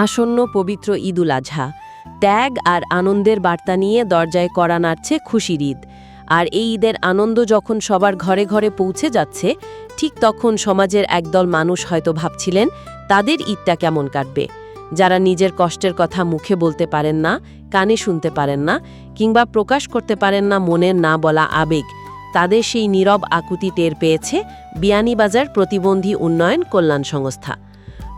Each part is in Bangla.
আসন্ন পবিত্র ঈদুল আজহা ত্যাগ আর আনন্দের বার্তা নিয়ে দরজায় কড়া নাড়ছে খুশির ঈদ। আর এই ঈদের আনন্দ যখন সবার ঘরে ঘরে পৌঁছে যাচ্ছে, ঠিক তখন সমাজের একদল মানুষ হয়তো ভাবছিলেন তাদের ঈদটা কেমন কাটবে। যারা নিজের কষ্টের কথা মুখে বলতে পারেন না, কানে শুনতে পারেন না, কিংবা প্রকাশ করতে পারেন না মনের না বলা আবেগ, তাদের সেই নীরব আকুতি টের পেয়েছে বিয়ানীবাজার প্রতিবন্ধী উন্নয়ন কল্যাণ সংস্থা।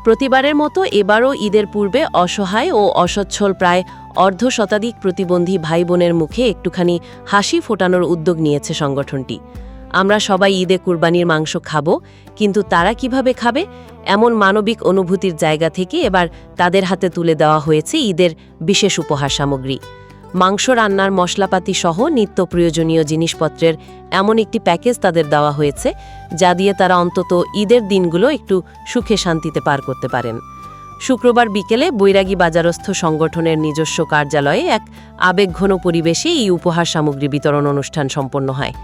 প্রতিবারের মতো এবারও ঈদের পূর্বে অসহায় ও অসচ্ছল প্রায় অর্ধশতাধিক প্রতিবন্ধী ভাই বোনের মুখে একটুখানি হাসি ফোটানোর উদ্যোগ নিয়েছে সংগঠনটি। আমরা সবাই ঈদে কুরবানির মাংস খাব, কিন্তু তারা কিভাবে খাবে, এমন মানবিক অনুভূতির জায়গা থেকে এবার তাদের হাতে তুলে দেওয়া হয়েছে ঈদের বিশেষ উপহার সামগ্রী। মাংস রান্নার মশলাপাতি সহ নিত্য প্রয়োজনীয় জিনিসপত্রের এমন একটি প্যাকেজ তাদের দেওয়া হয়েছে, যা দিয়ে তারা অন্তত ঈদের দিনগুলো একটু সুখে শান্তিতে পার করতে পারেন। শুক্রবার বিকেলে বৈরাগী বাজারস্থ সংগঠনের নিজস্ব কার্যালয়ে এক আবেগঘন পরিবেশে এই উপহার সামগ্রী বিতরণ অনুষ্ঠান সম্পন্ন হয়।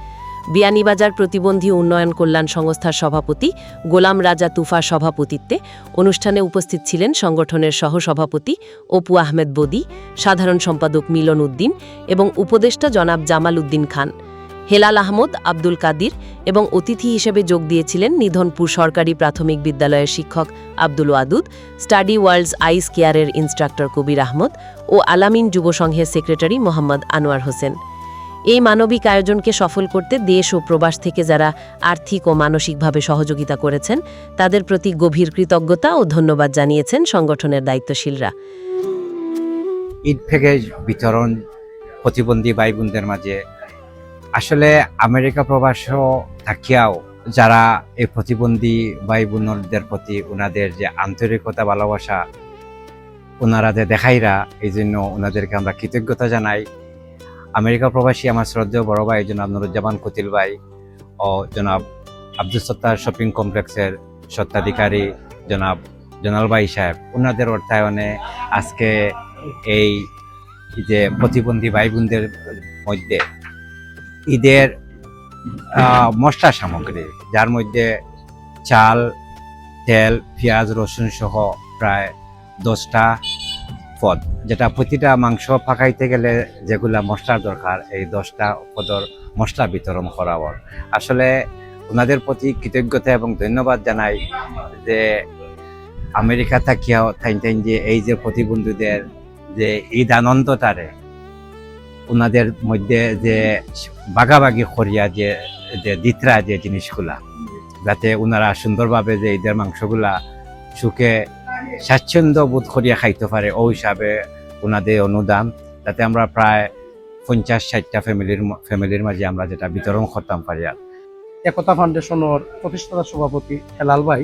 বিয়ানীবাজার প্রতিবন্ধী উন্নয়ন কল্যাণ সংস্থার সভাপতি গোলাম রাজা তুফার সভাপতিত্বে অনুষ্ঠানে উপস্থিত ছিলেন সংগঠনের সহসভাপতি অপু আহমেদ বদি, সাধারণ সম্পাদক মিলন উদ্দিন এবং উপদেষ্টা জনাব জামাল উদ্দিন খান, হেলাল আহমদ, আব্দুল কাদির এবং অতিথি হিসেবে যোগ দিয়েছিলেন নিধনপুর সরকারি প্রাথমিক বিদ্যালয়ের শিক্ষক আব্দুল ওয়াদুদ, স্টাডি ওয়ার্ল্ডস আইস কেয়ারের ইন্সট্রাক্টর কবির আহমদ ও আলামিন যুব সংঘের সেক্রেটারি মোহাম্মদ আনোয়ার হোসেন। এই মানবিক আয়োজনকে সফল করতে দেশ ও প্রবাস থেকে যারা আর্থিক ও মানসিকভাবে সহযোগিতা করেছেন, তাদের প্রতি গভীর কৃতজ্ঞতা ও ধন্যবাদ জানিয়েছেন সংগঠনের দায়িত্বশীলরা। ঈদ প্যাকেজ বিতরণ প্রতিবন্ধী ভাই বোনদের মাঝে আসলে আমেরিকা প্রবাসও থাকিয়াও যারা এই প্রতিবন্ধী ভাই বোনদের প্রতি ওনাদের যে আন্তরিকতা ভালোবাসা ওনারা যে দেখাইরা, এই জন্য ওনাদেরকে আমরা কৃতজ্ঞতা জানাই। আমেরিকা প্রবাসী আমার শ্রদ্ধেয় বড় ভাই জনাব নুরুজ্জামান কতিল ভাই ও জনাব আব্দুল সত্তার শপিং কমপ্লেক্সের স্বত্বাধিকারী জনাব জনাল ভাই সাহেব, ওনাদের অর্থায়নে আজকে এই যে প্রতিবন্ধী ভাই বোনদের মধ্যে ঈদের মশলা সামগ্রী, যার মধ্যে চাল, তেল, পেঁয়াজ, রসুন সহ প্রায় 10টা পদ, যেটা প্রতিটা মাংস পাকাইতে গেলে যেগুলা মশলার দরকার, এই 10টা পদর মশলা বিতরণ করা হয়। আসলে ওনাদের প্রতি কৃতজ্ঞতা এবং ধন্যবাদ জানাই যে আমেরিকা থাকিয়াও থাইন যে এই যে প্রতিবন্ধীদের যে ঈদ আনন্দটারে ওনাদের মধ্যে যে বাগাবাগি করিয়া যে দিতরা যে জিনিসগুলা, যাতে ওনারা সুন্দরভাবে যে ঈদের মাংসগুলা সুখে স্বাচ্ছন্দ্য বোধ করিয়া খাইতে পারে, ওই হিসাবে ওনাদের অনুদান, যাতে আমরা প্রায় 50-60টা ফ্যামিলির মাঝে আমরা যেটা বিতরণ করতাম পারি। আর একতা ফাউন্ডেশনের প্রতিষ্ঠাতা সভাপতি হেলাল ভাই,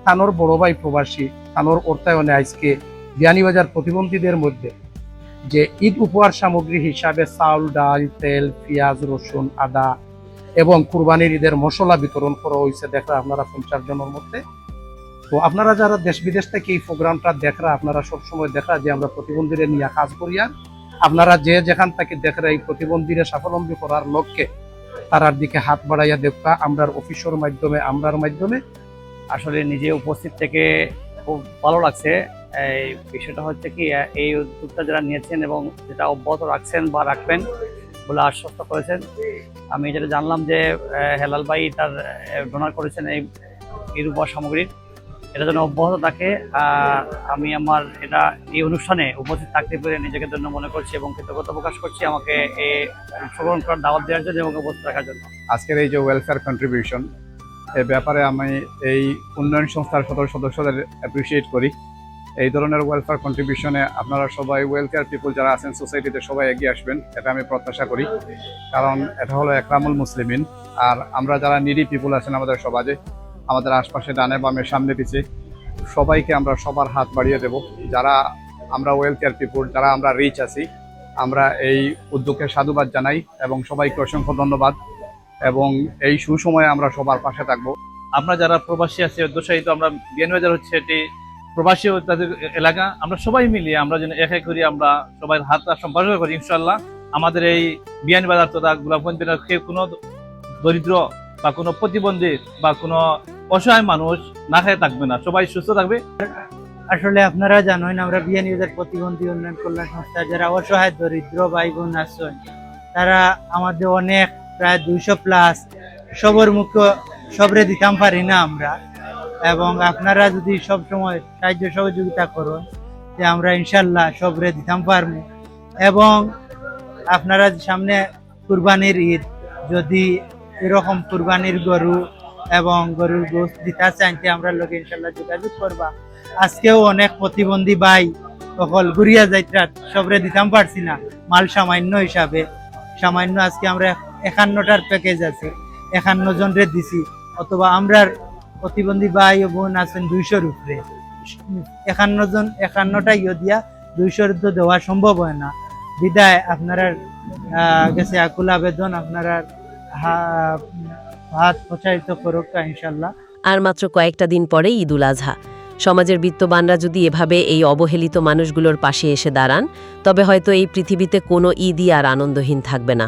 তানোর বড় ভাই প্রবাসী, তানোর অর্থায়নে আজকে বিয়ানীবাজার প্রতিবন্ধীদের মধ্যে যে ঈদ উপহার সামগ্রী হিসাবে চাউল, ডাল, তেল, পেঁয়াজ, রসুন, আদা এবং কুরবানির ঈদের মশলা বিতরণ করা হয়েছে। দেখরা আপনারা 50 জনের মধ্যে। তো আপনারা যারা দেশ বিদেশ থেকে এই প্রোগ্রামটা দেখরা, আপনারা সবসময় দেখা যে আমরা প্রতিবন্ধীদের নিয়ে কাজ করি, আর আপনারা যে যেখান থেকে দেখরা এই প্রতিবন্ধীরা স্বাবলম্বী করার লক্ষ্যে তারার দিকে হাত বাড়াইয়া দেখা আমরার অফিসের মাধ্যমে, আমরার মাধ্যমে আসলে নিজে উপস্থিত থেকে খুব ভালো লাগছে। এই বিষয়টা হচ্ছে কি, এই উদ্যোগটা যারা নিয়েছেন এবং যেটা অব্যাহত রাখছেন বা রাখবেন বলে আশ্বস্ত করেছেন। আমি যেটা জানলাম যে হেলাল ভাই তার ডোনার করেছেন এই উপহার সামগ্রীর, এটা যেন অব্যাহত থাকে। আমি আমার এই অনুষ্ঠানে উপস্থিত থাকতে পেরে নিজেকে ধন্য মনে করছি এবং কৃতজ্ঞতা প্রকাশ করছি আমাকে এই অংশগ্রহণ করার দাওয়াত দেওয়ার জন্য এবং উপস্থিত থাকার জন্য। আজকের এই যে ওয়েলফেয়ার কন্ট্রিবিউশন, এর ব্যাপারে আমি এই উন্নয়ন সংস্থার সদস্যদের অ্যাপ্রিসিয়েট করি। এই ধরনের ওয়েলফেয়ার কন্ট্রিবিউশনে আপনারা সবাই ওয়েলফেয়ার পিপুল যারা আছেন সোসাইটিতে সবাই এগিয়ে আসবেন, এটা আমি প্রত্যাশা করি। কারণ এটা হলো একরামুল মুসলিমিন। আর আমরা যারা নিডি পিপুল আছেন আমাদের সমাজে, আমাদের আশপাশে ডানে বামে সামনে পিছে সবাইকে আমরা সবার হাত বাড়িয়ে দেব। যারা আমরা ওয়েলফেয়ার পিপুল, যারা আমরা রিচ আছি, আমরা এই উদ্যোগকে সাধুবাদ জানাই এবং সবাইকে অসংখ্য ধন্যবাদ, এবং এই সুসময়ে আমরা সবার পাশে থাকবো। আমরা যারা প্রবাসী আছি, উদ্যোগসাহিত আমরা বিয়ানীবাজার হচ্ছে এটি প্রবাসী তাদের এলাকা, আমরা সবাই মিলিয়ে আমরা যেন এক এক করি, আমরা সবাই হাত সম্পর্ক করি। ইনশাল্লাহ আমাদের এই বিয়ানীবাজার তথা গোলাপগঞ্জের কেউ কোনো দরিদ্র বা কোনো প্রতিবন্ধী বা কোনো অসহায় মানুষ না খেয়ে থাকবে না, সবাই সুস্থ থাকবে। আসলে আপনারা জানেন আমরা বিয়ানীবাজার প্রতিবন্ধী উন্নয়ন কল্যাণ সংস্থা যারা অসহায় দরিদ্র ভাই বোন আছেন তারা আমাদের অনেক প্রায় 200+ সবর মুখ্য সবরে দিতাম পারি না আমরা, এবং আপনারা যদি সব সময় সাহায্য সহযোগিতা করুন যে আমরা ইনশাল্লাহ সবরে দিতাম পারবো। এবং আপনারা সামনে কুরবানির ঈদ, যদি এরকম কুরবানির গরু এবং গরুর গোশত দিতে চান আমরা লোক ইনশাল্লাহ যোগাযোগ করবা। আজকেও অনেক প্রতিবন্ধী ভাই সকল ঘুরিয়া যাইত্রা সবরে দিতাম পারছি না মাল সামান্য হিসাবে, সামান্য আজকে আমরা 51টার প্যাকেজ আছে 51 জনরে দিছি, অথবা আমরা প্রতিবন্ধী ভাই ও বোন আছেন 200-র উপরে, 51টা দিয়া 200 তো দেওয়া সম্ভব হয় না। বিদায় আপনারা গেছে আকুল আবেদন আপনারা হাত প্রচারিত করুক ইনশাল্লাহ। আর মাত্র কয়েকটা দিন পরে ঈদুল আজহা। সমাজের বিত্তবানরা যদি এভাবে এই অবহেলিত মানুষগুলোর পাশে এসে দাঁড়ান, তবে হয়তো এই পৃথিবীতে কোনো ঈদই আর আনন্দহীন থাকবে না।